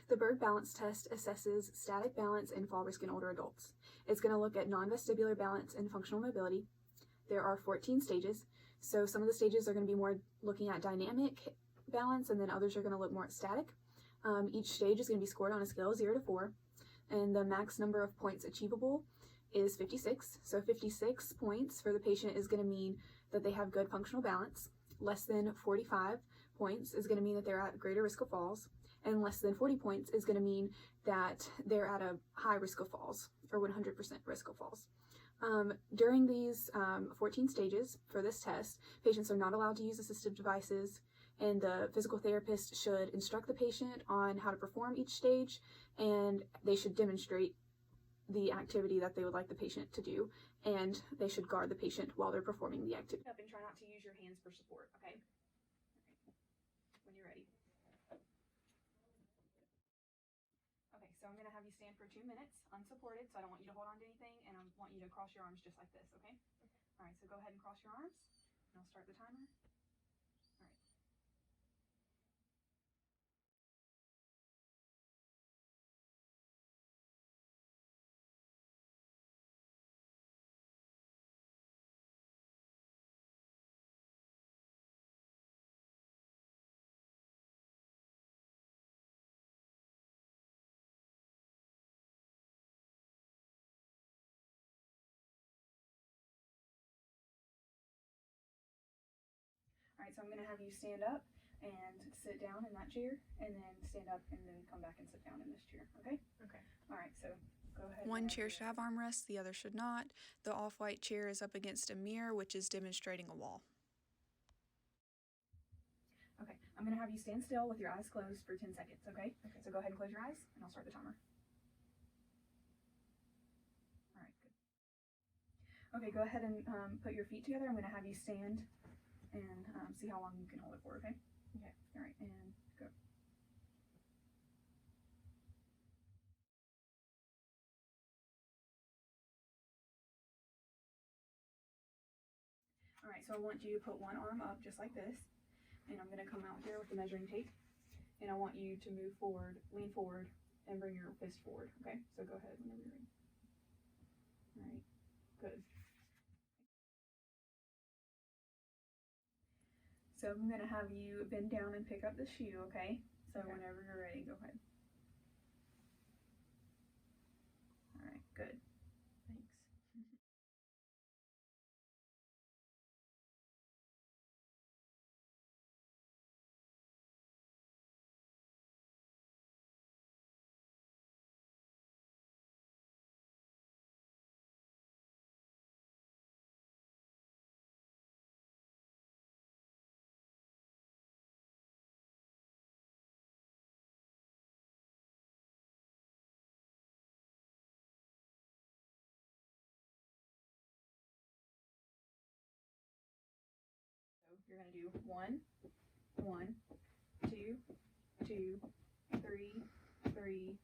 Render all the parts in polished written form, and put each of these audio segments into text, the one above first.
The Berg balance test assesses static balance and fall risk in older adults. It's going to look at non-vestibular balance and functional mobility. There are 14 stages, so some of the stages are going to be more looking at dynamic balance, and then others are going to look more at static. Each stage is going to be scored on a scale of 0 to 4, and the max number of points achievable is 56. So 56 points for the patient is going to mean that they have good functional balance. Less than 45 points is going to mean that they're at greater risk of falls, and less than 40 points is going to mean that they're at a high risk of falls, or 100% risk of falls. During these 14 stages for this test, patients are not allowed to use assistive devices, and the physical therapist should instruct the patient on how to perform each stage, and they should demonstrate the activity that they would like the patient to do, and they should guard the patient while they're performing the activity. Up and try not to use your hands for support, okay? When you're ready. Okay, so I'm going to have you stand for 2 minutes unsupported, so I don't want you to hold on to anything, and I want you to cross your arms just like this, okay? All right, so go ahead and cross your arms, and I'll start the timer. All right, so I'm going to have you stand up and sit down in that chair, and then stand up and then come back and sit down in this chair, okay? Okay. All right, so go ahead. One chair should have armrests, the other should not. The off-white chair is up against a mirror, which is demonstrating a wall. Okay, I'm going to have you stand still with your eyes closed for 10 seconds, okay? Okay. So go ahead and close your eyes, and I'll start the timer. All right, good. Okay, go ahead and put your feet together. I'm going to have you stand and see how long you can hold it for, okay? Okay, all right, and go. All right, so I want you to put one arm up just like this, and I'm going to come out here with the measuring tape, and I want you to move forward, lean forward, and bring your fist forward, okay? So go ahead whenever you're ready. All right, good. So I'm going to have you bend down and pick up the shoe, okay? So Okay. Whenever you're ready, go ahead. All right, good. Thanks. So you're going to do 1, 1, 2, 2, 3, 3,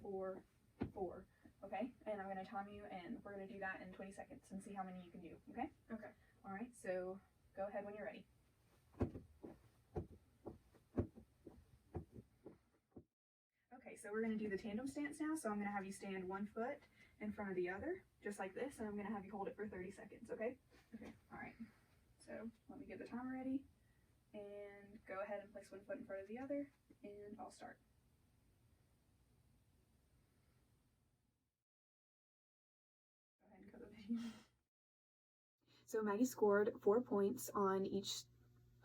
4, 4. Okay? And I'm going to time you, and we're going to do that in 20 seconds and see how many you can do. Okay? Okay. All right, so go ahead when you're ready. Okay, so we're going to do the tandem stance now. So I'm going to have you stand 1 foot in front of the other, just like this, and I'm going to have you hold it for 30 seconds, okay? Okay. All right. So let me get the timer ready, and go ahead and place 1 foot in front of the other, and I'll start. Go ahead and cut the video. So Maggie scored 4 points on each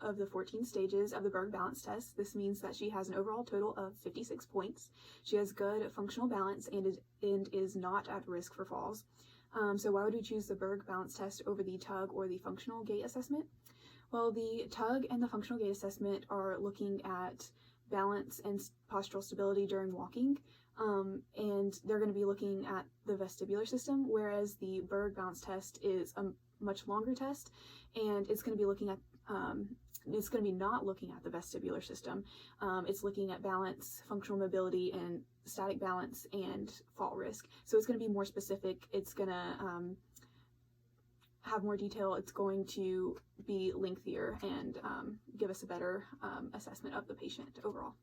of the 14 stages of the Berg balance test. This means that she has an overall total of 56 points. She has good functional balance and is not at risk for falls. So why would we choose the Berg balance test over the tug or the functional gait assessment? Well, the tug and the functional gait assessment are looking at balance and postural stability during walking, and they're going to be looking at the vestibular system, whereas the Berg balance test is a much longer test, and it's going to be looking at it's going to be not looking at the vestibular system. It's looking at balance, functional mobility, and static balance and fall risk. So it's going to be more specific. It's going to have more detail. It's going to be lengthier and give us a better assessment of the patient overall.